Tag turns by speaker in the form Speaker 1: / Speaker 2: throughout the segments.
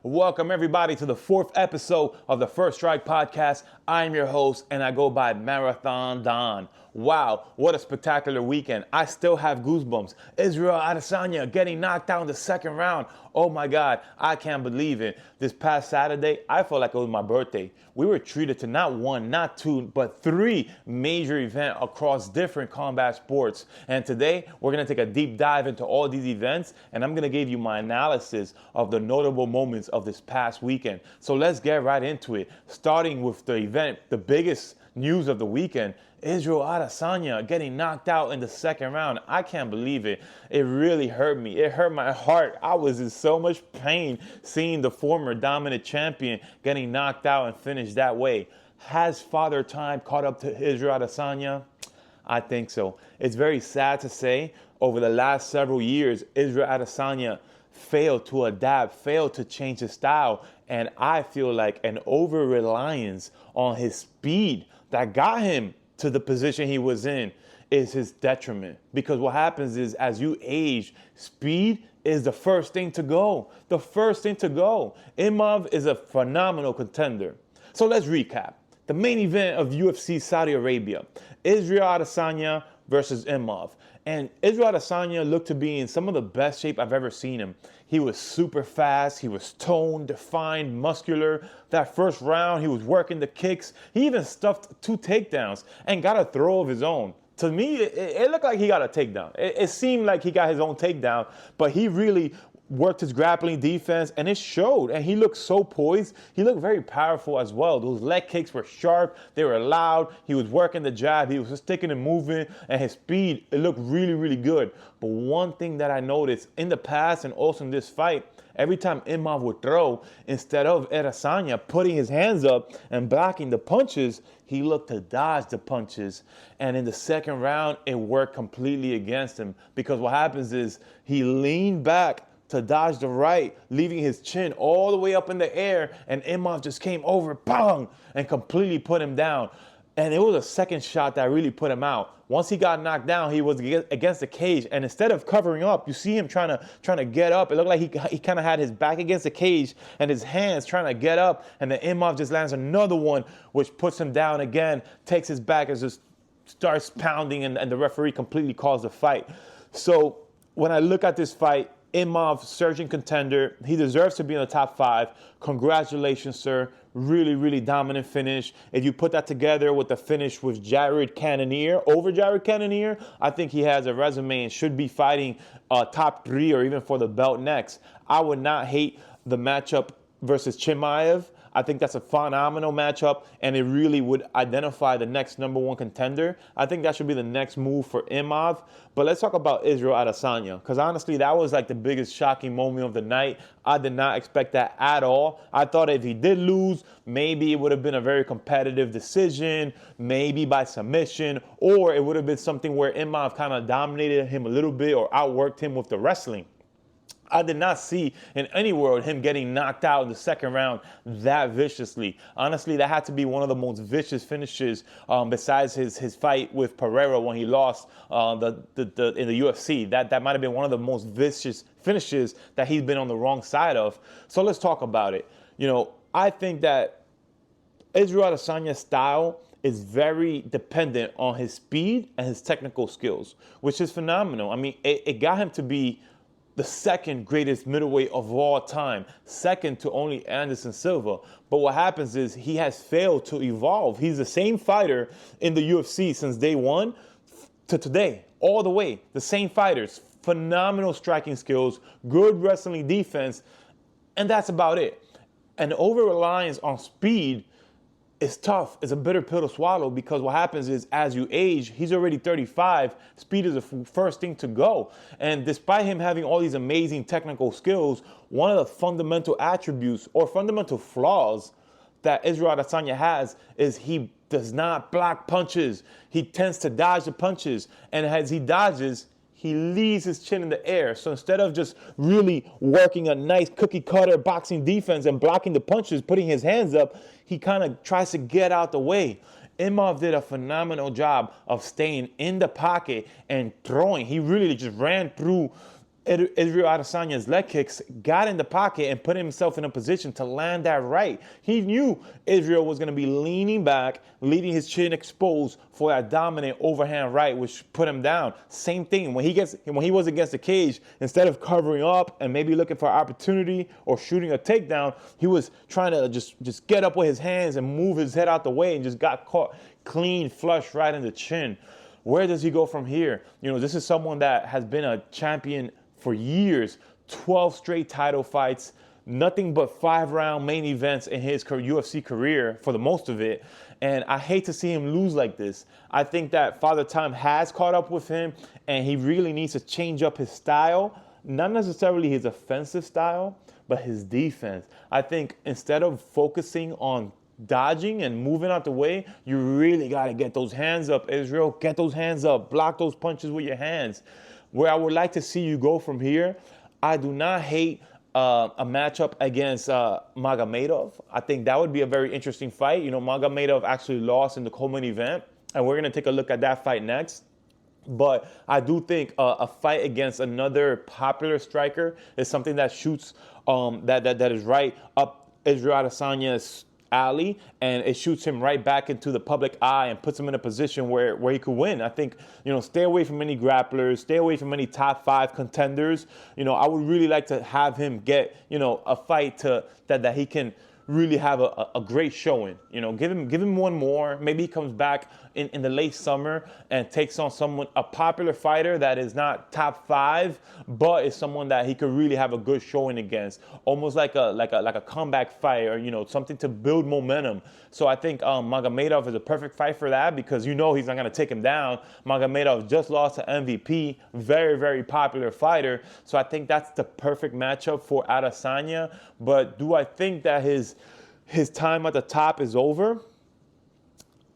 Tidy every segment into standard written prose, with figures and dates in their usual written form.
Speaker 1: Welcome everybody to the fourth episode of the First Strike Podcast. I'm your host and I go by Marathon Don. Wow, what a spectacular weekend. I still have goosebumps. Israel Adesanya getting knocked out in the second round. Oh my God, I can't believe it. This past Saturday, I felt like it was my birthday. We were treated to not one, not two, but three major events across different combat sports. And today, we're going to take a deep dive into all these events, and I'm going to give you my analysis of the notable moments of this past weekend. So let's get right into it, starting with the event, the biggest news of the weekend. Israel Adesanya getting knocked out in the second round. I can't believe it. It really hurt me. It hurt my heart. I was in so much pain seeing the former dominant champion getting knocked out and finished that way. Has Father Time caught up to Israel Adesanya? I think so. It's very sad to say, over the last several years, Israel Adesanya failed to adapt, failed to change his style, and I feel like an over-reliance on his speed that got him to the position he was in is his detriment. Because what happens is, as you age, speed is the first thing to go. The first thing to go. Imov is a phenomenal contender. So let's recap. The main event of UFC Saudi Arabia, Israel Adesanya versus Imov. And Israel Adesanya looked to be in some of the best shape I've ever seen him. He was super fast. He was toned, defined, muscular. That first round, he was working the kicks. He even stuffed 2 takedowns and got a throw of his own. To me, it looked like he got a takedown. It seemed like he got his own takedown, but he really worked his grappling defense, and it showed. And he looked so poised. He looked very powerful as well. Those leg kicks were sharp. They were loud. He was working the jab. He was just sticking and moving, and his speed, it looked really, really good. But one thing that I noticed in the past and also in this fight, every time Imov would throw, instead of Adesanya putting his hands up and blocking the punches, he looked to dodge the punches. And in the second round, it worked completely against him, because what happens is he leaned back to dodge the right, leaving his chin all the way up in the air, and Imov just came over, bang, and completely put him down. And it was a second shot that really put him out. Once he got knocked down, he was against the cage, and instead of covering up, you see him trying to get up. It looked like he kind of had his back against the cage and his hands trying to get up, and then Imov just lands another one, which puts him down again, takes his back and just starts pounding, and the referee completely calls the fight. So when I look at this fight, Imov, surging contender. He deserves to be in the top 5. Congratulations, sir. Really, really dominant finish. If you put that together with the finish with Jared Cannonier, over Jared Cannonier, I think he has a resume and should be fighting top 3 or even for the belt next. I would not hate the matchup versus Chimaev. I think that's a phenomenal matchup, and it really would identify the next number 1 contender. I think that should be the next move for Imov. But let's talk about Israel Adesanya, because honestly, that was like the biggest shocking moment of the night. I did not expect that at all. I thought if he did lose, maybe it would have been a very competitive decision, maybe by submission, or it would have been something where Imov kind of dominated him a little bit or outworked him with the wrestling. I did not see in any world him getting knocked out in the second round that viciously. Honestly, that had to be one of the most vicious finishes besides his fight with Pereira when he lost in the UFC. That might have been one of the most vicious finishes that he's been on the wrong side of. So let's talk about it. I think that Israel Adesanya's style is very dependent on his speed and his technical skills, which is phenomenal. I mean, it got him to be the second greatest middleweight of all time, second to only Anderson Silva. But what happens is he has failed to evolve. He's the same fighter in the UFC since day 1 to today, all the way. The same fighters, phenomenal striking skills, good wrestling defense, and that's about it. And over-reliance on speed is tough. It's a bitter pill to swallow, because what happens is, as you age, he's already 35. Speed is the first thing to go. And despite him having all these amazing technical skills, one of the fundamental attributes or fundamental flaws that Israel Adesanya has is he does not block punches. He tends to dodge the punches. And as he dodges, he leaves his chin in the air. So instead of just really working a nice cookie cutter boxing defense and blocking the punches, putting his hands up, he kind of tries to get out the way. Imov did a phenomenal job of staying in the pocket and throwing. He really just ran through Israel Adesanya's leg kicks, got in the pocket and put himself in a position to land that right. He knew Israel was going to be leaning back, leaving his chin exposed for that dominant overhand right, which put him down. Same thing when he was against the cage, instead of covering up and maybe looking for opportunity or shooting a takedown, he was trying to just get up with his hands and move his head out the way and just got caught clean, flush right in the chin. Where does he go from here? This is someone that has been a champion for years, 12 straight title fights, nothing but 5-round main events in his UFC career for the most of it. And I hate to see him lose like this. I think that Father Time has caught up with him, and he really needs to change up his style, not necessarily his offensive style, but his defense. I think instead of focusing on dodging and moving out the way, you really got to get those hands up, Israel. Get those hands up. Block those punches with your hands. Where I would like to see you go from here, I do not hate a matchup against Magomedov. I think that would be a very interesting fight. Magomedov actually lost in the co-main event, and we're going to take a look at that fight next. But I do think a fight against another popular striker is something that shoots that is right up Israel Adesanya's alley, and it shoots him right back into the public eye and puts him in a position where he could win. I think, stay away from any grapplers, stay away from any top 5 contenders. I would really like to have him get, a fight that he can really have a great showing. Give him one more. Maybe he comes back in the late summer and takes on a popular fighter that is not top 5, but is someone that he could really have a good showing against, almost like a comeback fight, or something to build momentum. So I think Magomedov is a perfect fight for that, because he's not going to take him down. Magomedov just lost to MVP, very, very popular fighter. So I think that's the perfect matchup for Adesanya. But do I think that his time at the top is over?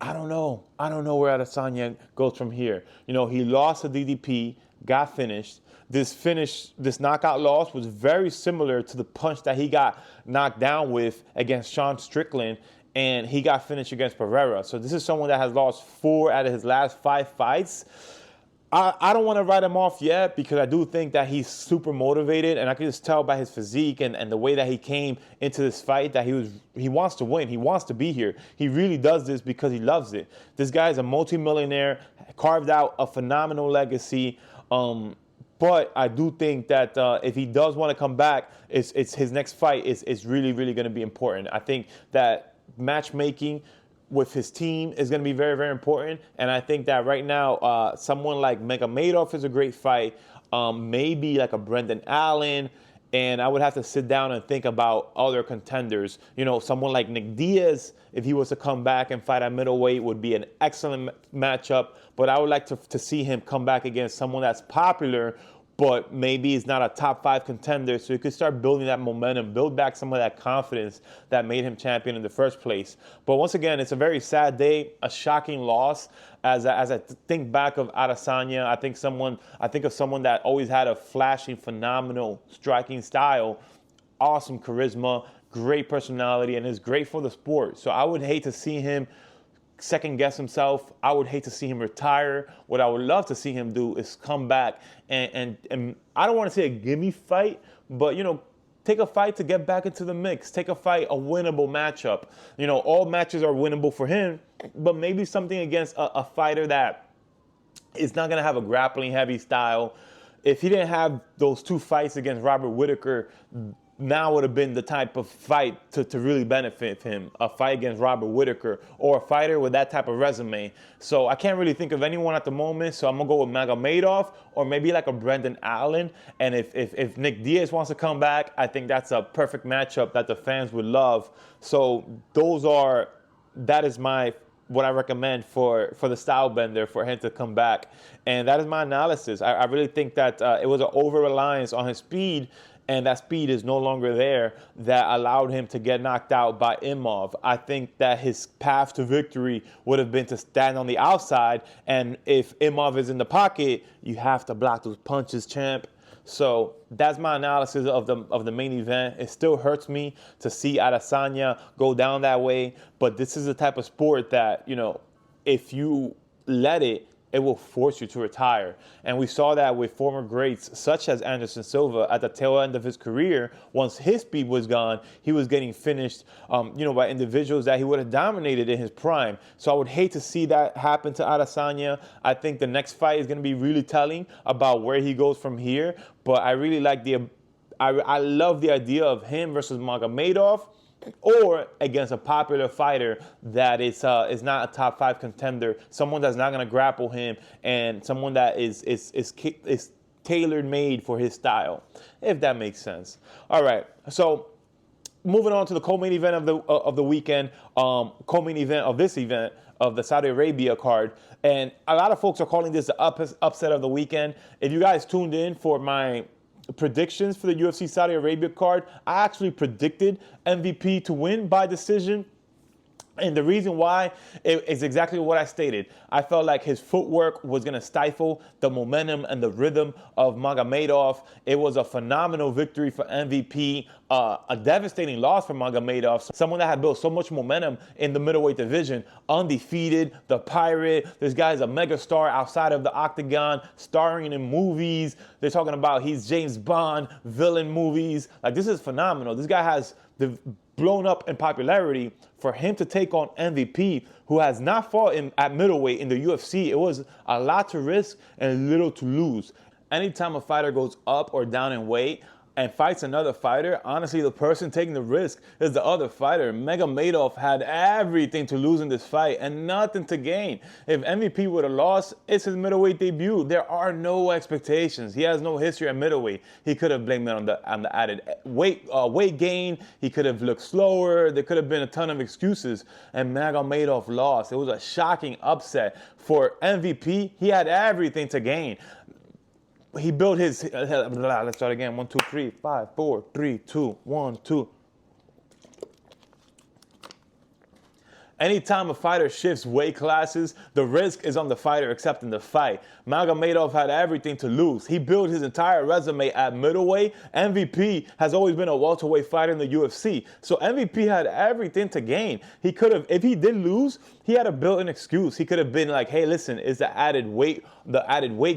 Speaker 1: I don't know. I don't know where Adesanya goes from here. He lost to DDP, got finished. This knockout loss was very similar to the punch that he got knocked down with against Sean Strickland, and he got finished against Pereira. So this is someone that has lost 4 out of his last 5 fights. I don't want to write him off yet, because I do think that he's super motivated, and I can just tell by his physique and the way that he came into this fight that he wants to win. He wants to be here. He really does this because he loves it. This guy is a multimillionaire, carved out a phenomenal legacy. But I do think that if he does want to come back, it's his next fight is really, really going to be important. I think that matchmaking with his team is going to be very, very important. And I think that right now, someone like Magomedov is a great fight. Maybe like a Brendan Allen. And I would have to sit down and think about other contenders. Someone like Nick Diaz, if he was to come back and fight at middleweight, would be an excellent matchup. But I would like to see him come back against someone that's popular, but maybe he's not a top 5 contender, so he could start building that momentum, build back some of that confidence that made him champion in the first place. But once again, it's a very sad day, a shocking loss. As I think back of Adesanya, I think of someone that always had a flashing, phenomenal striking style, awesome charisma, great personality, and is great for the sport. So I would hate to see him second guess himself. I would hate to see him retire. What I would love to see him do is come back and I don't want to say a gimme fight, but take a fight to get back into the mix. Take a fight, a winnable matchup. All matches are winnable for him, but maybe something against a fighter that is not going to have a grappling heavy style. If he didn't have those 2 fights against Robert Whittaker, now would have been the type of fight to really benefit him, a fight against Robert Whittaker or a fighter with that type of resume. So I can't really think of anyone at the moment, so I'm going to go with Magomedov or maybe like a Brendan Allen. And if Nick Diaz wants to come back, I think that's a perfect matchup that the fans would love. So that is what I recommend for the style bender, for him to come back. And that is my analysis. I really think that it was an over-reliance on his speed, and that speed is no longer there, that allowed him to get knocked out by Imov. I think that his path to victory would have been to stand on the outside, and if Imov is in the pocket, you have to block those punches, champ. So that's my analysis of the main event. It still hurts me to see Adesanya go down that way, but this is the type of sport that, if you let it, it will force you to retire. And we saw that with former greats such as Anderson Silva at the tail end of his career. Once his speed was gone, he was getting finished, by individuals that he would have dominated in his prime. So I would hate to see that happen to Adesanya. I think the next fight is going to be really telling about where he goes from here. But I really like I love the idea of him versus Magomedov, or against a popular fighter that is not a top 5 contender, someone that's not going to grapple him, and someone that is tailor made for his style, if that makes sense. All right, so moving on to the co-main event of the weekend, co-main event of this event of the Saudi Arabia card, and a lot of folks are calling this the upset of the weekend. If you guys tuned in for my predictions for the UFC Saudi Arabia card, I actually predicted MVP to win by decision. And the reason why is exactly what I stated. I felt like his footwork was going to stifle the momentum and the rhythm of Magomedov. It was a phenomenal victory for MVP, a devastating loss for Magomedov, someone that had built so much momentum in the middleweight division, undefeated, the Pirate. This guy's a megastar outside of the octagon, starring in movies. They're talking about he's James Bond, villain movies. Like, this is phenomenal. This guy has blown up in popularity. For him to take on MVP, who has not fought at middleweight in the UFC, it was a lot to risk and little to lose. Anytime a fighter goes up or down in weight and fights another fighter, honestly, the person taking the risk is the other fighter. Magomedov had everything to lose in this fight and nothing to gain. If MVP would have lost, it's his middleweight debut. There are no expectations. He has no history at middleweight. He could have blamed it on the added weight gain. He could have looked slower. There could have been a ton of excuses, and Magomedov lost. It was a shocking upset for MVP. He had everything to gain. He built his, let's start again. 1, 2, 3, 5, 4, 3, 2, 1, 2. Anytime a fighter shifts weight classes, the risk is on the fighter accepting the fight. Magomedov had everything to lose. He built his entire resume at middleweight. MVP has always been a welterweight fighter in the UFC. So MVP had everything to gain. He could have, if he did lose, he had a built-in excuse. He could have been like, hey, listen, it's the added weight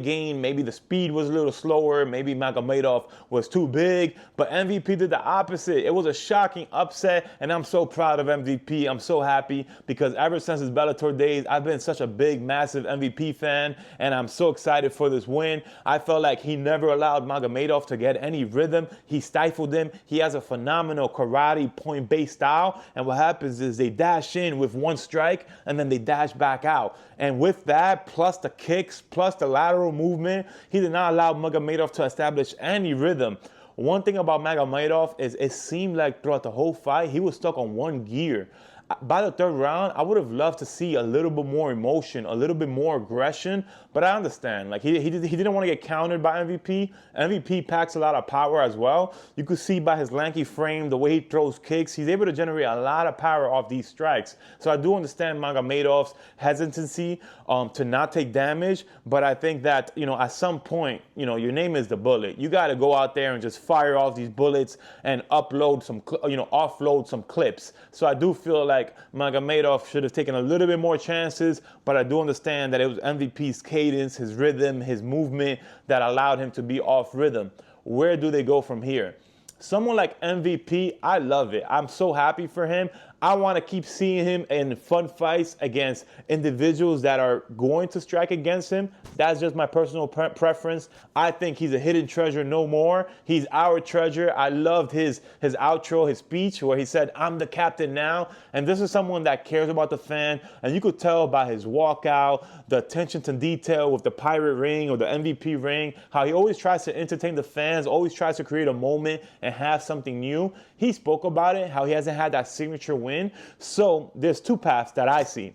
Speaker 1: gain. Maybe the speed was a little slower. Maybe Magomedov was too big. But MVP did the opposite. It was a shocking upset, and I'm so proud of MVP. I'm so happy because ever since his Bellator days, I've been such a big, massive MVP fan, and I'm so excited for this win. I felt like he never allowed Magomedov to get any rhythm. He stifled him. He has a phenomenal karate point-based style, and what happens is they dash in with one strike, and then they dash back out. And with that, plus the kicks, plus the lateral movement, he did not allow Magomedov to establish any rhythm. One thing about Magomedov is it seemed like throughout the whole fight, he was stuck on one gear. By the third round, I would have loved to see a little bit more emotion, a little bit more aggression, but I understand. Like, he didn't want to get countered by MVP. MVP packs a lot of power as well. You could see by his lanky frame, the way he throws kicks, he's able to generate a lot of power off these strikes. So I do understand Magomedov's hesitancy to not take damage, but I think that, at some point, your name is the bullet. You got to go out there and just fire off these bullets and offload some clips. So I do feel like Magomedov should have taken a little bit more chances, but I do understand that it was MVP's cadence, his rhythm, his movement that allowed him to be off rhythm. Where do they go from here? Someone like MVP, I love it. I'm so happy for him. I want to keep seeing him in fun fights against individuals that are going to strike against him. That's just my personal preference. I think he's a hidden treasure no more. He's our treasure. I loved his outro, his speech, where he said, "I'm the captain now." And this is someone that cares about the fan. And you could tell by his walkout, the attention to detail with the Pirate ring or the MVP ring, how he always tries to entertain the fans, always tries to create a moment and have something new. He spoke about it, how he hasn't had that signature win. So there's two paths that I see.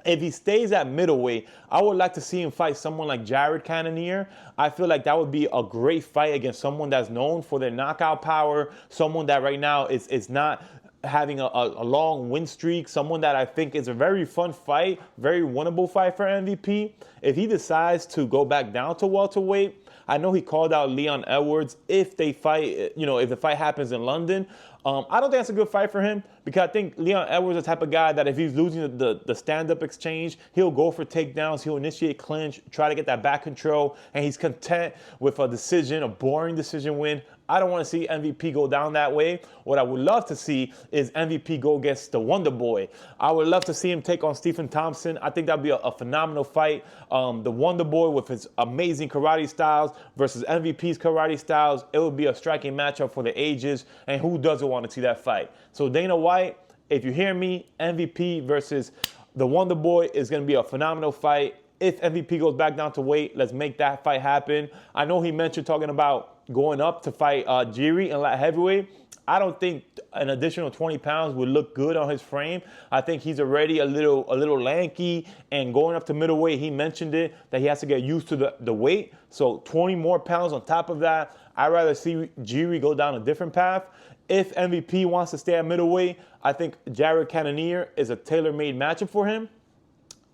Speaker 1: If he stays at middleweight, I would like to see him fight someone like Jared Cannonier. I feel like that would be a great fight against someone that's known for their knockout power, someone that right now is not having a long win streak, someone that I think is a very fun fight, very winnable fight for MVP. If he decides to go back down to welterweight, I know he called out Leon Edwards if they fight, if the fight happens in London. I don't think that's a good fight for him because I think Leon Edwards is the type of guy that if he's losing the stand-up exchange, he'll go for takedowns, he'll initiate clinch, try to get that back control, and he's content with a boring decision win. I don't want to see MVP go down that way. What I would love to see is MVP go against the Wonder Boy. I would love to see him take on Stephen Thompson. I think that'd be a phenomenal fight. The Wonder Boy with his amazing karate styles versus MVP's karate styles. It would be a striking matchup for the ages, and who doesn't want to see that fight? So Dana White, if you hear me, MVP versus the Wonder Boy is going to be a phenomenal fight. If MVP goes back down to weight, let's make that fight happen. I know he mentioned talking about going up to fight Jiri in light heavyweight. I don't think an additional 20 pounds would look good on his frame. I think he's already a little lanky, and going up to middleweight, he mentioned it, that he has to get used to the weight. So 20 more pounds on top of that. I'd rather see Jiri go down a different path. If MVP wants to stay at middleweight, I think Jared Cannonier is a tailor-made matchup for him.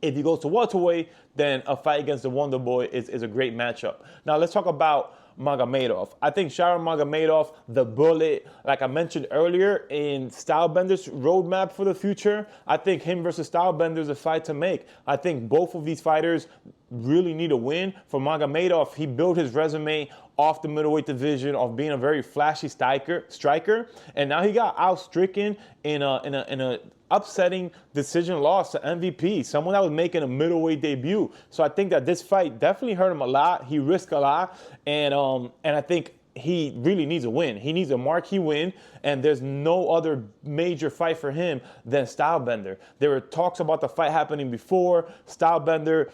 Speaker 1: If he goes to welterweight, then a fight against the Wonder Boy is a great matchup. Now let's talk about Magomedov. I think Sharon Magomedov, the bullet, like I mentioned earlier, in Stylebender's roadmap for the future, I think him versus Stylebender is a fight to make. I think both of these fighters really need a win. For Magomedov, he built his resume off the middleweight division of being a very flashy striker, and now he got outstricken in a upsetting decision loss to MVP, someone that was making a middleweight debut. So I think that this fight definitely hurt him a lot. He risked a lot, and I think he really needs a win. He needs a marquee win, and there's no other major fight for him than Stylebender. There were talks about the fight happening before. Stylebender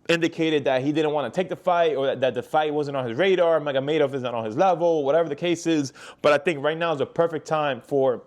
Speaker 1: indicated that he didn't want to take the fight, or that the fight wasn't on his radar. Magomedov isn't on his level, whatever the case is. But I think right now is a perfect time for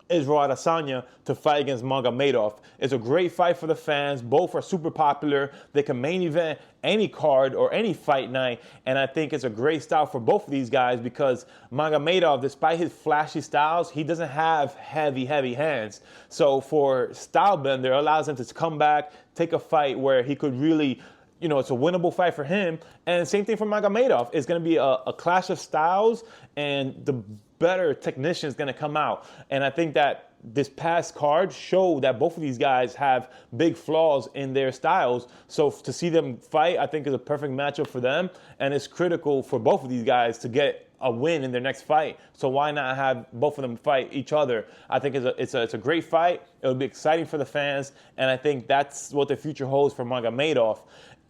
Speaker 1: Israel Adesanya to fight against Magomedov. It's a great fight for the fans. Both are super popular. They can main event any card or any fight night, and I think it's a great style for both of these guys because Magomedov, despite his flashy styles, he doesn't have heavy hands. So for Stylebender, it allows him to come back, take a fight where he could really, it's a winnable fight for him. And same thing for Magomedov. It's going to be a clash of styles, and the better technician is going to come out. And I think that this past card showed that both of these guys have big flaws in their styles. So to see them fight, I think is a perfect matchup for them. And it's critical for both of these guys to get a win in their next fight. So why not have both of them fight each other? I think it's a great fight. It'll be exciting for the fans. And I think that's what the future holds for Magomedov.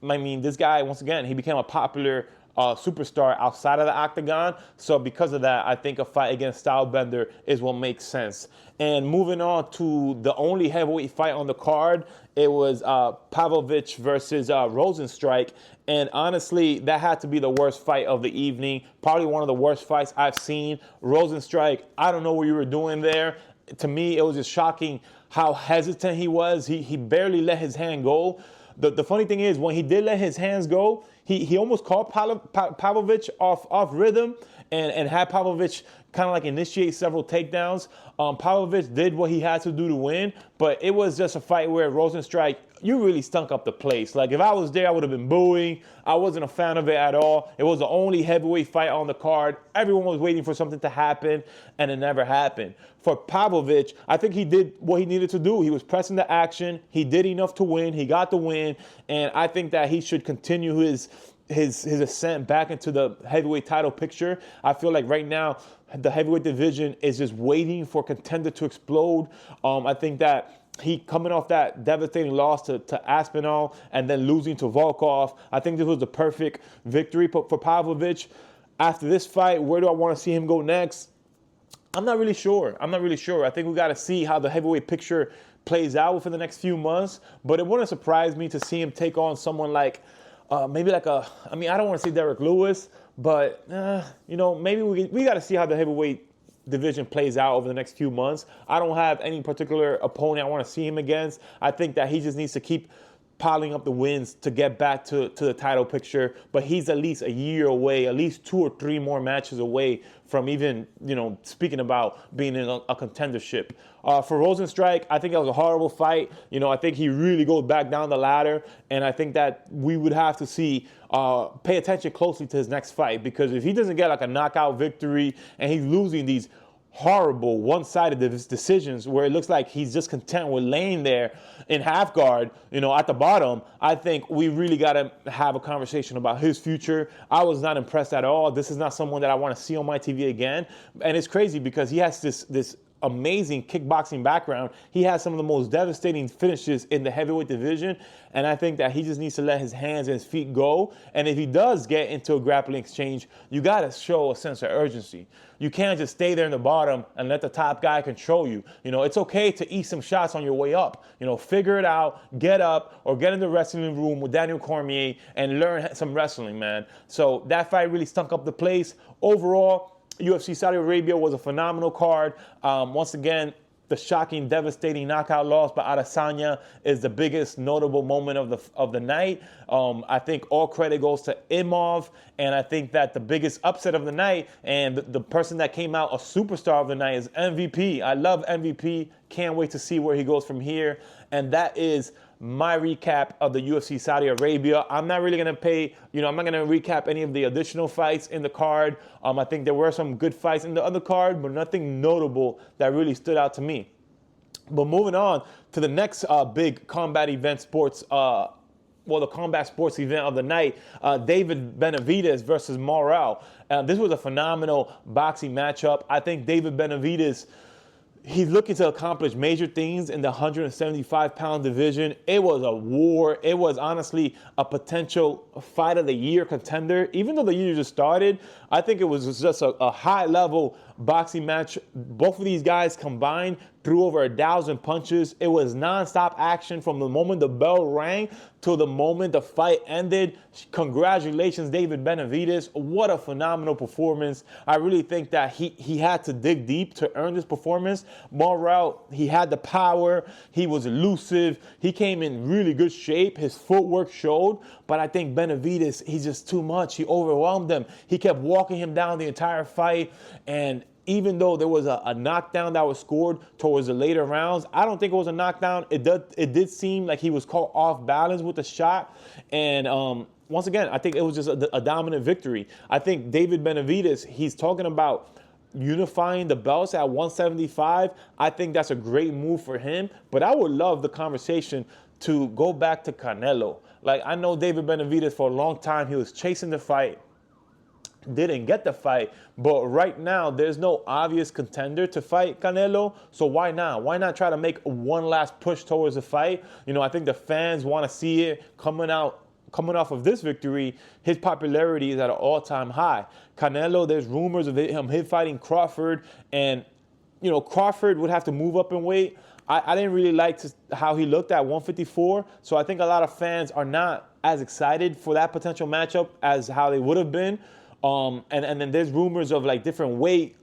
Speaker 1: I mean, this guy, once again, he became a popular superstar outside of the octagon. So because of that, I think a fight against Stylebender is what makes sense. And moving on to the only heavyweight fight on the card, it was Pavlovich versus Rosenstrike. And honestly, that had to be the worst fight of the evening. Probably one of the worst fights I've seen. Rosenstrike, I don't know what you were doing there. To me, it was just shocking how hesitant he was. He barely let his hand go. The funny thing is, when he did let his hands go, he almost caught Pavlovich off rhythm and had Pavlovich kind of like initiate several takedowns. Pavlovich did what he had to do to win, but it was just a fight where Rosenstrike, you really stunk up the place. Like, if I was there, I would have been booing. I wasn't a fan of it at all. It was the only heavyweight fight on the card. Everyone was waiting for something to happen, and it never happened. For Pavlovich, I think he did what he needed to do. He was pressing the action. He did enough to win. He got the win, and I think that he should continue his ascent back into the heavyweight title picture. I feel like right now the heavyweight division is just waiting for contender to explode. I think that he coming off that devastating loss to Aspinall and then losing to Volkov, I think this was the perfect victory for Pavlovich. After this fight, where do I want to see him go next? I'm not really sure. I think we got to see how the heavyweight picture plays out within the next few months. But it wouldn't surprise me to see him take on someone like I don't want to say Derek Lewis, but maybe we got to see how the heavyweight division plays out over the next few months. I don't have any particular opponent I want to see him against. I think that he just needs to keep piling up the wins to get back to the title picture, but he's at least a year away, at least 2 or 3 more matches away from even, speaking about being in a contendership. For Rosenstrike, I think that was a horrible fight. I think he really goes back down the ladder, and I think that we would have to pay attention closely to his next fight, because if he doesn't get like a knockout victory and he's losing these horrible one-sided decisions where it looks like he's just content with laying there in half guard, at the bottom, I think we really got to have a conversation about his future. I was not impressed at all. This is not someone that I want to see on my TV again. And it's crazy because he has this amazing kickboxing background. He has some of the most devastating finishes in the heavyweight division, and I think that he just needs to let his hands and his feet go. And if he does get into a grappling exchange, you got to show a sense of urgency. You can't just stay there in the bottom and let the top guy control you. It's okay to eat some shots on your way up. Figure it out, get up, or get in the wrestling room with Daniel Cormier and learn some wrestling, man. So that fight really stunk up the place. Overall, UFC Saudi Arabia was a phenomenal card. Once again, the shocking, devastating knockout loss by Adesanya is the biggest notable moment of the night. I think all credit goes to Imov, and I think that the biggest upset of the night and the person that came out a superstar of the night is MVP. I love MVP. Can't wait to see where he goes from here. And that is my recap of the UFC Saudi Arabia. I'm not really going to I'm not going to recap any of the additional fights in the card. I think there were some good fights in the other card, but nothing notable that really stood out to me. But moving on to the next big combat event sports, the combat sports event of the night, David Benavidez versus Morrell. This was a phenomenal boxing matchup. I think David Benavidez, he's looking to accomplish major things in the 175-pound division. It was a war. It was honestly a potential fight of the year contender. Even though the year just started, I think it was just a high-level boxing match. Both of these guys combined threw over 1,000 punches. It was nonstop action from the moment the bell rang to the moment the fight ended. Congratulations, David Benavidez. What a phenomenal performance. I really think that he had to dig deep to earn this performance. Morrell, he had the power. He was elusive. He came in really good shape. His footwork showed. But I think Benavidez, he's just too much. He overwhelmed him. He kept walking him down the entire fight. And even though there was a knockdown that was scored towards the later rounds, I don't think it was a knockdown. It did seem like he was caught off balance with the shot. And once again, I think it was just a dominant victory. I think David Benavidez, he's talking about unifying the belts at 175. I think that's a great move for him. But I would love the conversation to go back to Canelo. Like, I know David Benavidez for a long time, he was chasing the fight, didn't get the fight, but right now there's no obvious contender to fight Canelo, so why not? Why not try to make one last push towards the fight? I think the fans want to see it. Coming off of this victory, his popularity is at an all-time high. Canelo, there's rumors of him fighting Crawford, and Crawford would have to move up in weight. I didn't really like how he looked at 154, so I think a lot of fans are not as excited for that potential matchup as how they would have been. And then there's rumors of like different weight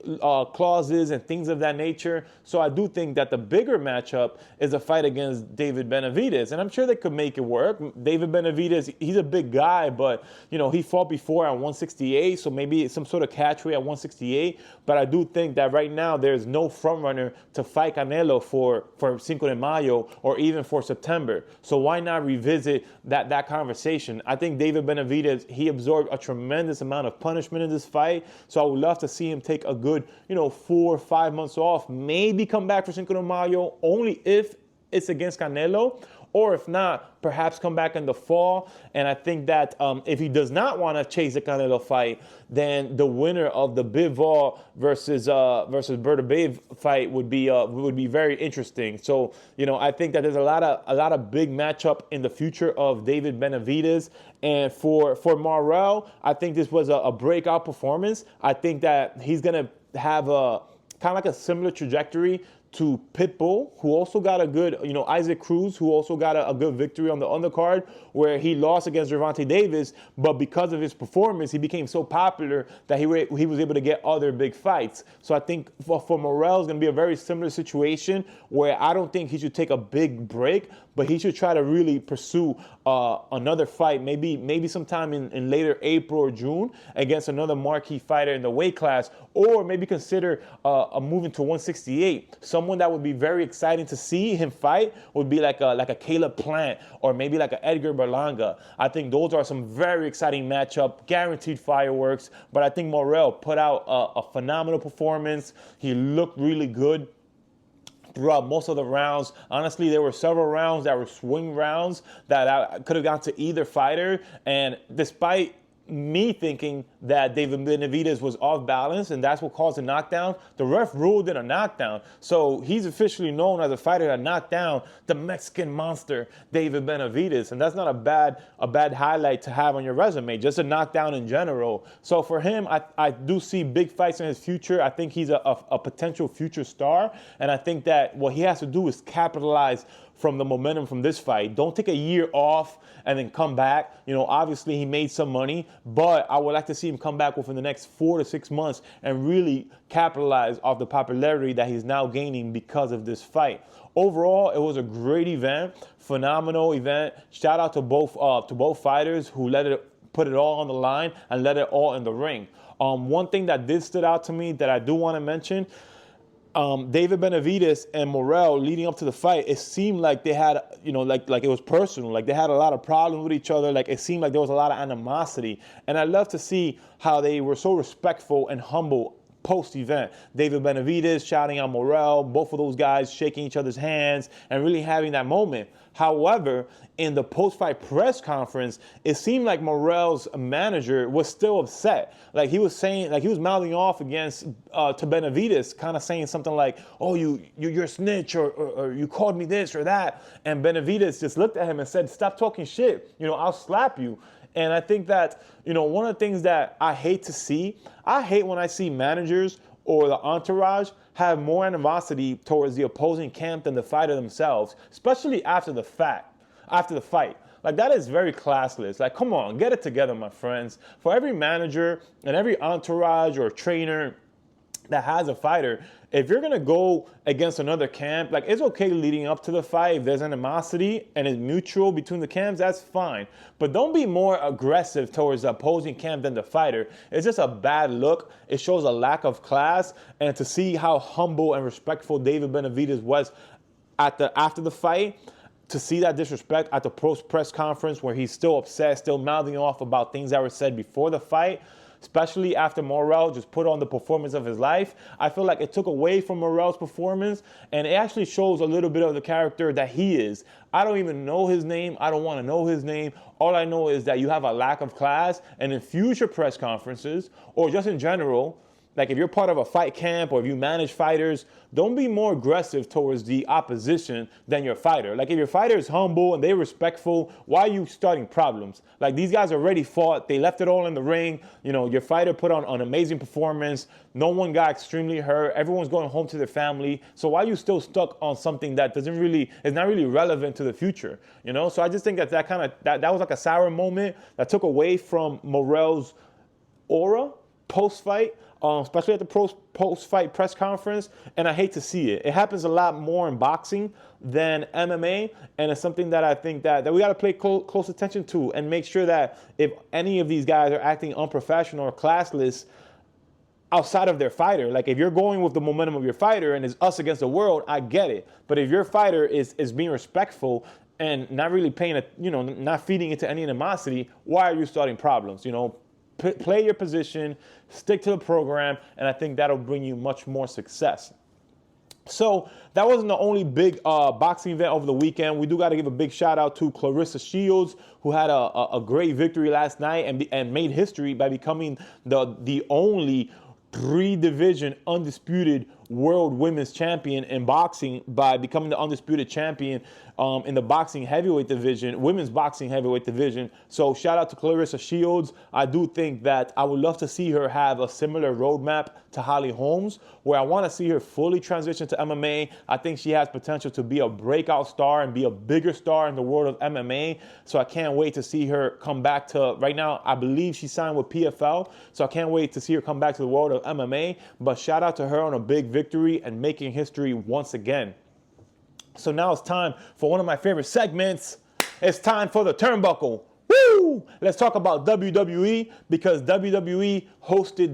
Speaker 1: clauses and things of that nature. So I do think that the bigger matchup is a fight against David Benavidez. And I'm sure they could make it work. David Benavidez, he's a big guy, but, he fought before at 168. So maybe some sort of catch weight at 168. But I do think that right now there's no front runner to fight Canelo for Cinco de Mayo or even for September. So why not revisit that conversation? I think David Benavidez, he absorbed a tremendous amount of punishment in this fight. So I would love to see him take a good, 4 or 5 months off, maybe come back for Cinco de Mayo, only if it's against Canelo, or if not, perhaps come back in the fall. And I think that if he does not want to chase the Canelo fight, then the winner of the Bivol versus Bertabev fight would be very interesting. So I think that there's a lot of big matchup in the future of David Benavidez. And for Morrell, I think this was a breakout performance. I think that he's gonna have a kind of like a similar trajectory to Pitbull, who also got a good, Isaac Cruz, who also got a good victory on the undercard, where he lost against Gervonta Davis, but because of his performance, he became so popular that he was able to get other big fights. So I think for Morrell, it's going to be a very similar situation, where I don't think he should take a big break, but he should try to really pursue another fight, maybe sometime in later April or June, against another marquee fighter in the weight class, or maybe consider a move into 168. Someone that would be very exciting to see him fight would be like a Caleb Plant, or maybe like a Edgar Berlanga. I think those are some very exciting matchup, guaranteed fireworks. But I think Morrell put out a phenomenal performance. He looked really good throughout most of the rounds. Honestly, there were several rounds that were swing rounds that I could have gone to either fighter. And despite me thinking that David Benavidez was off balance and that's what caused the knockdown, the ref ruled it a knockdown. So he's officially known as a fighter that knocked down the Mexican monster, David Benavidez. And that's not a bad highlight to have on your resume, just a knockdown in general. So for him, I do see big fights in his future. I think he's a potential future star. And I think that what he has to do is capitalize from the momentum from this fight. Don't take a year off and then come back. Obviously he made some money, but I would like to see him come back within the next 4 to 6 months and really capitalize off the popularity that he's now gaining because of this fight. Overall, it was a great event, phenomenal event. Shout out to both fighters who put it all on the line and let it all in the ring. One thing that did stood out to me that I do want to mention, David Benavidez and Morrell leading up to the fight, it seemed like they had, like it was personal. Like they had a lot of problems with each other. Like it seemed like there was a lot of animosity. And I love to see how they were so respectful and humble post-event. David Benavidez shouting out Morrell, both of those guys shaking each other's hands and really having that moment. However, in the post-fight press conference, it seemed like Morrell's manager was still upset. Like he was saying, like he was mouthing off against to Benavidez, kind of saying something like, "Oh, you're a snitch," or "You called me this or that." And Benavidez just looked at him and said, "Stop talking shit. I'll slap you." And I think that, one of the things that I hate to see, I hate when I see managers or the entourage have more animosity towards the opposing camp than the fighter themselves, especially after the fight. Like, that is very classless. Like, come on, get it together, my friends. For every manager and every entourage or trainer that has a fighter, if you're going to go against another camp, like, it's okay leading up to the fight. If there's animosity and it's mutual between the camps, that's fine. But don't be more aggressive towards the opposing camp than the fighter. It's just a bad look. It shows a lack of class. And to see how humble and respectful David Benavidez was after the fight, to see that disrespect at the post-press conference where he's still upset, still mouthing off about things that were said before the fight, especially after Morrell just put on the performance of his life, I feel like it took away from Morrell's performance, and it actually shows a little bit of the character that he is. I don't even know his name. I don't want to know his name. All I know is that you have a lack of class, and in future press conferences, or just in general, like if you're part of a fight camp or if you manage fighters, don't be more aggressive towards the opposition than your fighter. Like if your fighter is humble and they're respectful, why are you starting problems? Like these guys already fought. They left it all in the ring. Your fighter put on an amazing performance. No one got extremely hurt. Everyone's going home to their family. So why are you still stuck on something that is not really relevant to the future? So I just think that was like a sour moment that took away from Morrell's aura post-fight. Especially at the post-fight press conference, and I hate to see it. It happens a lot more in boxing than MMA, and it's something that I think that we got to pay close attention to and make sure that if any of these guys are acting unprofessional or classless outside of their fighter, like if you're going with the momentum of your fighter and it's us against the world, I get it. But if your fighter is being respectful and not really not feeding into any animosity, why are you starting problems? Play your position, stick to the program, and I think that'll bring you much more success. So that wasn't the only big boxing event over the weekend. We do got to give a big shout out to Clarissa Shields, who had a great victory last night and made history by becoming the only 3-division undisputed world women's champion in boxing by becoming the undisputed champion in the boxing heavyweight division, women's boxing heavyweight division. So shout out to Clarissa Shields. I do think that I would love to see her have a similar roadmap to Holly Holmes, where I want to see her fully transition to MMA. I think she has potential to be a breakout star and be a bigger star in the world of MMA. So I can't wait to see her come back to, right now, I believe she signed with PFL. So I can't wait to see her come back to the world of MMA. But shout out to her on a big victory and making history once again. So now it's time for one of my favorite segments. It's time for the turnbuckle. Woo! Let's talk about WWE, because WWE hosted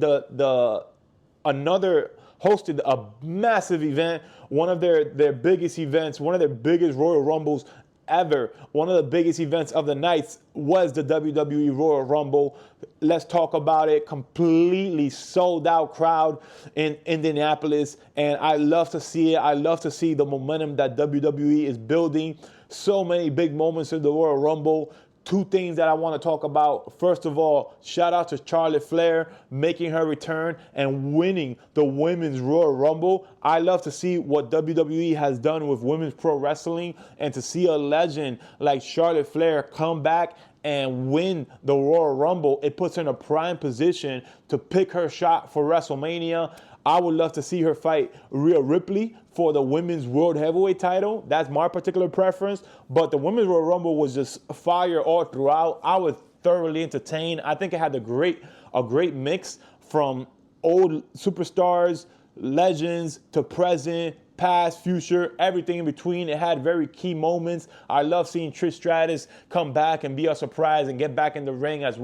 Speaker 1: hosted a massive event, one of their biggest events, one of their biggest Royal Rumbles ever. One of the biggest events of the nights was the WWE Royal Rumble. Let's talk about it. Completely sold out crowd in Indianapolis, and I love to see it. I love to see the momentum that WWE is building. So many big moments in the Royal Rumble. Two things that I want to talk about. First of all, shout out to Charlotte Flair making her return and winning the Women's Royal Rumble. I love to see what WWE has done with women's pro wrestling, and to see a legend like Charlotte Flair come back and win the Royal Rumble. It puts her in a prime position to pick her shot for WrestleMania. I would love to see her fight Rhea Ripley for the Women's World Heavyweight title. That's my particular preference. But the Women's Royal Rumble was just fire all throughout. I was thoroughly entertained. I think it had a great mix from old superstars, legends, to present, past, future, everything in between. It had very key moments. I love seeing Trish Stratus come back and be a surprise and get back in the ring as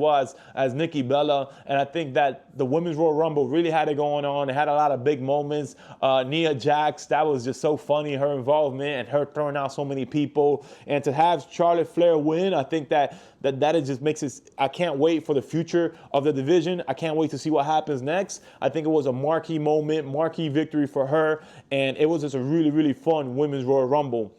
Speaker 1: Nikki Bella. And I think that the Women's Royal Rumble really had it going on. It had a lot of big moments. Nia Jax, that was just so funny, her involvement and her throwing out so many people. And to have Charlotte Flair win, I think that it just makes it, I can't wait for the future of the division. I can't wait to see what happens next. I think it was a marquee moment, marquee victory for her, and it was just a really, really fun Women's Royal Rumble.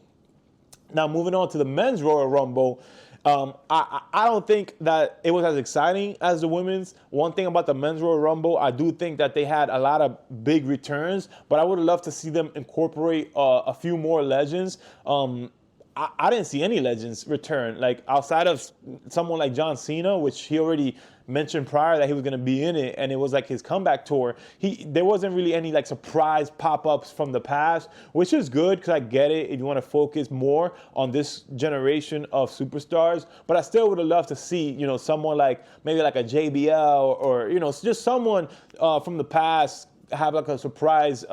Speaker 1: Now, moving on to the Men's Royal Rumble, I don't think that it was as exciting as the women's. One thing about the Men's Royal Rumble, I do think that they had a lot of big returns, but I would have loved to see them incorporate a few more legends. I didn't see any legends return, like outside of someone like John Cena, which he already mentioned prior that he was going to be in it, and it was like his comeback tour. There wasn't really any like surprise pop-ups from the past, which is good because I get it if you want to focus more on this generation of superstars. But I still would have loved to see, someone like maybe like a JBL or just someone from the past have like a surprise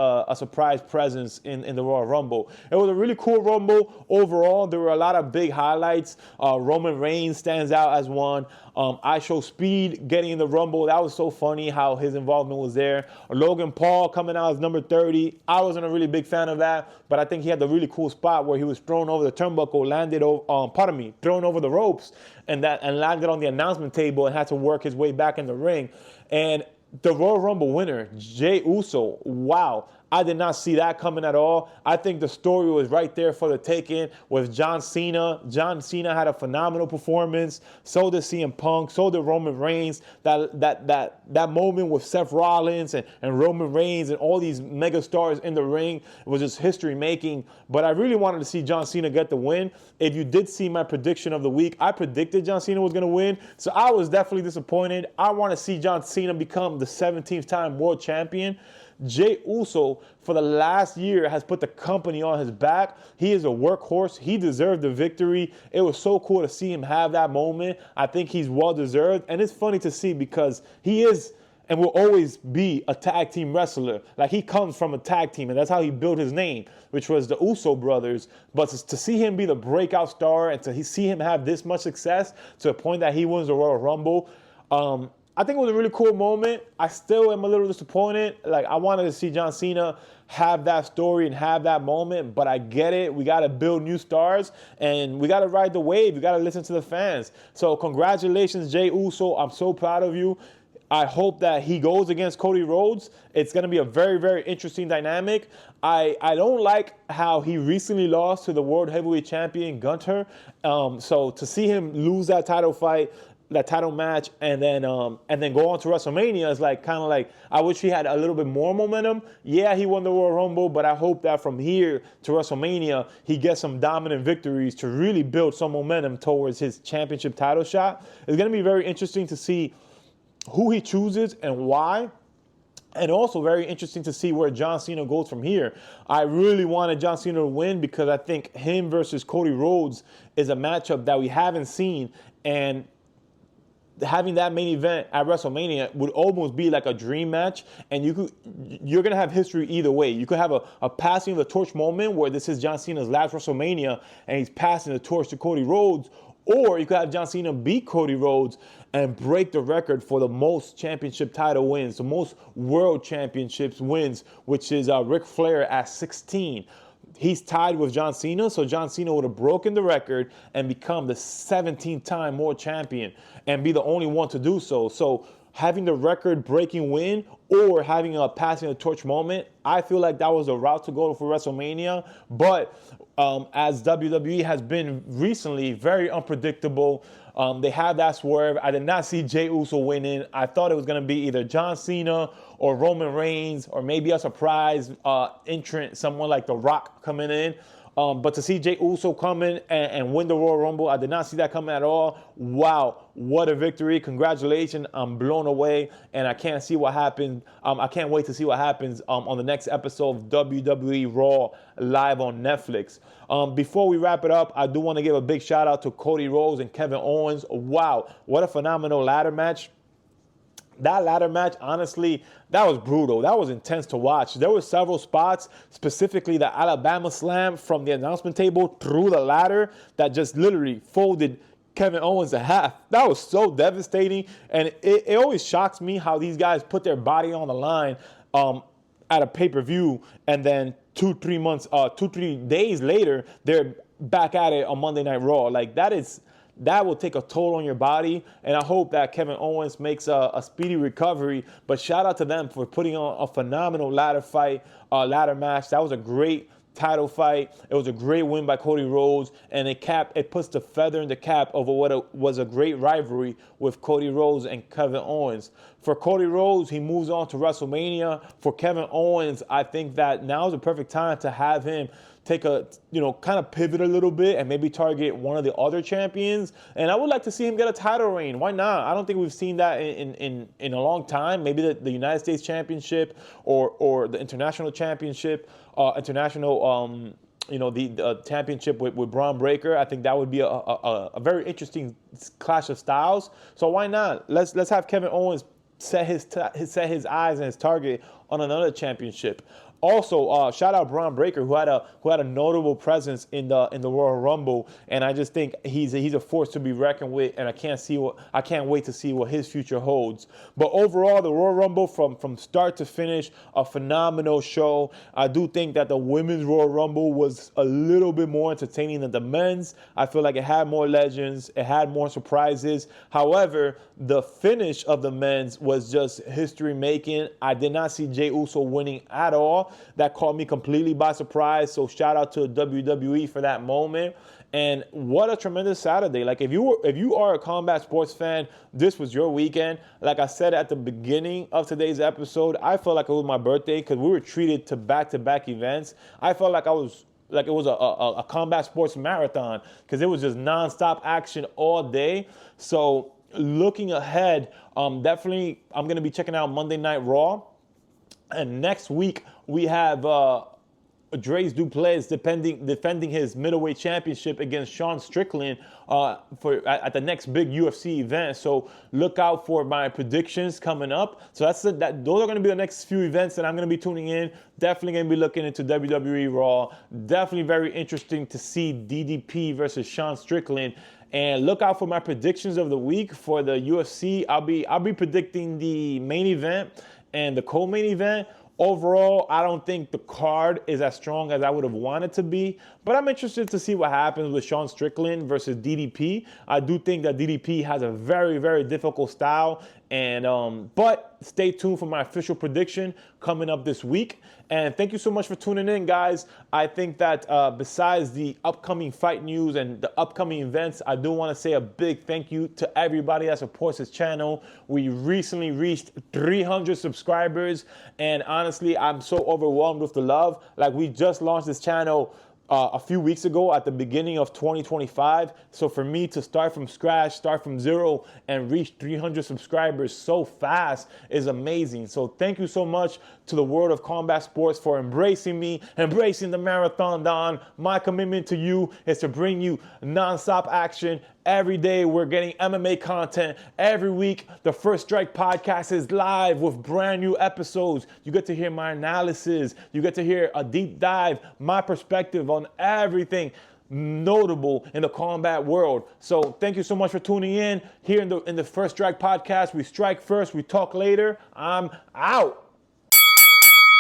Speaker 1: presence in the Royal Rumble. It was a really cool Rumble overall. There were a lot of big highlights. Roman Reigns stands out as one. I Show Speed getting in the Rumble. That was so funny how his involvement was there. Logan Paul coming out as number 30. I wasn't a really big fan of that, but I think he had the really cool spot where he was thrown over the turnbuckle, thrown over the ropes, and landed on the announcement table and had to work his way back in the ring. And the Royal Rumble winner, Jey Uso, wow. I did not see that coming at all. I think the story was right there for the taking with John Cena. John Cena had a phenomenal performance. So did CM Punk. So did Roman Reigns. That moment with Seth Rollins and Roman Reigns and all these mega stars in the ring was just history making. But I really wanted to see John Cena get the win. If you did see my prediction of the week, I predicted John Cena was going to win. So I was definitely disappointed. I want to see John Cena become the 17th time world champion. Jey Uso, for the last year, has put the company on his back. He is a workhorse. He deserved the victory. It was so cool to see him have that moment. I think he's well-deserved. And it's funny to see because he is and will always be a tag team wrestler. Like, he comes from a tag team, and that's how he built his name, which was the Uso brothers. But to see him be the breakout star and to see him have this much success to a point that he wins the Royal Rumble, I think it was a really cool moment. I still am a little disappointed. Like, I wanted to see John Cena have that story and have that moment, but I get it. We got to build new stars, and we got to ride the wave. We got to listen to the fans. So congratulations, Jey Uso. I'm so proud of you. I hope that he goes against Cody Rhodes. It's going to be a very, very interesting dynamic. I don't like how he recently lost to the World Heavyweight Champion, Gunter. So to see him lose that title fight, that title match and then go on to WrestleMania is like kind of like I wish he had a little bit more momentum. Yeah, he won the Royal Rumble, but I hope that from here to WrestleMania he gets some dominant victories to really build some momentum towards his championship title shot. It's going to be very interesting to see who he chooses and why. And also very interesting to see where John Cena goes from here. I really wanted John Cena to win because I think him versus Cody Rhodes is a matchup that we haven't seen. And having that main event at WrestleMania would almost be like a dream match. And you're going to have history either way. You could have a passing of the torch moment where this is John Cena's last WrestleMania and he's passing the torch to Cody Rhodes. Or you could have John Cena beat Cody Rhodes and break the record for the most championship title wins, the most world championships wins, which is Ric Flair at 16. He's tied with John Cena, so John Cena would have broken the record and become the 17th-time world champion and be the only one to do so. So having the record-breaking win or having a passing the torch moment, I feel like that was the route to go for WrestleMania. But as WWE has been recently very unpredictable, they had that swerve. I did not see Jey Uso winning. I thought it was going to be either John Cena or Roman Reigns or maybe a surprise entrant, someone like The Rock coming in. But to see Jey Uso come in and win the Royal Rumble, I did not see that coming at all. Wow, what a victory. Congratulations. I'm blown away, and I can't see what happens. I can't wait to see what happens on the next episode of WWE Raw live on Netflix. Before we wrap it up, I do want to give a big shout out to Cody Rhodes and Kevin Owens. Wow, what a phenomenal ladder match. That ladder match, honestly, that was brutal. That was intense to watch. There were several spots, specifically the Alabama slam from the announcement table through the ladder that just literally folded Kevin Owens in half. That was so devastating. And it always shocks me how these guys put their body on the line at a pay-per-view, and then 2-3 days later, they're back at it on Monday Night Raw. Like, that will take a toll on your body, and I hope that Kevin Owens makes a speedy recovery. But shout out to them for putting on a phenomenal ladder match. That was a great title fight. It was a great win by Cody Rhodes, and it puts the feather in the cap of what was a great rivalry with Cody Rhodes and Kevin Owens. For Cody Rhodes, he moves on to WrestleMania. For Kevin Owens, I think that now is the perfect time to have him take kind of pivot a little bit and maybe target one of the other champions. And I would like to see him get a title reign. Why not? I don't think we've seen that in a long time. Maybe the United States Championship or the International Championship, the championship with Braun Breaker. I think that would be a very interesting clash of styles. So why not? Let's have Kevin Owens set his eyes and his target on another championship. Also, shout out Braun Breaker, who had a notable presence in the Royal Rumble, and I just think he's a force to be reckoned with, and I can't wait to see what his future holds. But overall, the Royal Rumble from start to finish, a phenomenal show. I do think that the women's Royal Rumble was a little bit more entertaining than the men's. I feel like it had more legends, it had more surprises. However, the finish of the men's was just history making. I did not see Jey Uso winning at all. That caught me completely by surprise. So shout out to WWE for that moment. And what a tremendous Saturday. Like if you are a combat sports fan, this was your weekend. Like I said at the beginning of today's episode, I felt like it was my birthday because we were treated to back-to-back events. I felt like it was a combat sports marathon because it was just nonstop action all day. So looking ahead, definitely I'm going to be checking out Monday Night Raw. And next week, we have Dres Duplessis defending his middleweight championship against Sean Strickland at the next big UFC event. So look out for my predictions coming up. So those are going to be the next few events that I'm going to be tuning in. Definitely going to be looking into WWE Raw. Definitely very interesting to see DDP versus Sean Strickland. And look out for my predictions of the week for the UFC. I'll be predicting the main event and the co-main event. Overall, I don't think the card is as strong as I would have wanted to be, but I'm interested to see what happens with Sean Strickland versus DDP. I do think that DDP has a very, very difficult style, And but stay tuned for my official prediction coming up this week. And thank you so much for tuning in, guys. I think that besides the upcoming fight news and the upcoming events, I do want to say a big thank you to everybody that supports this channel. We recently reached 300 subscribers, and honestly, I'm so overwhelmed with the love. Like, we just launched this channel a few weeks ago at the beginning of 2025. So for me to start from scratch, start from zero, and reach 300 subscribers so fast is amazing. So thank you so much to the world of combat sports for embracing me, embracing the Marathon Don. My commitment to you is to bring you nonstop action. Every day we're getting MMA content. Every week, the First Strike podcast is live with brand new episodes. You get to hear my analysis. You get to hear a deep dive, my perspective on everything notable in the combat world. So thank you so much for tuning in here in the First Strike podcast. We strike first, we talk later. I'm out.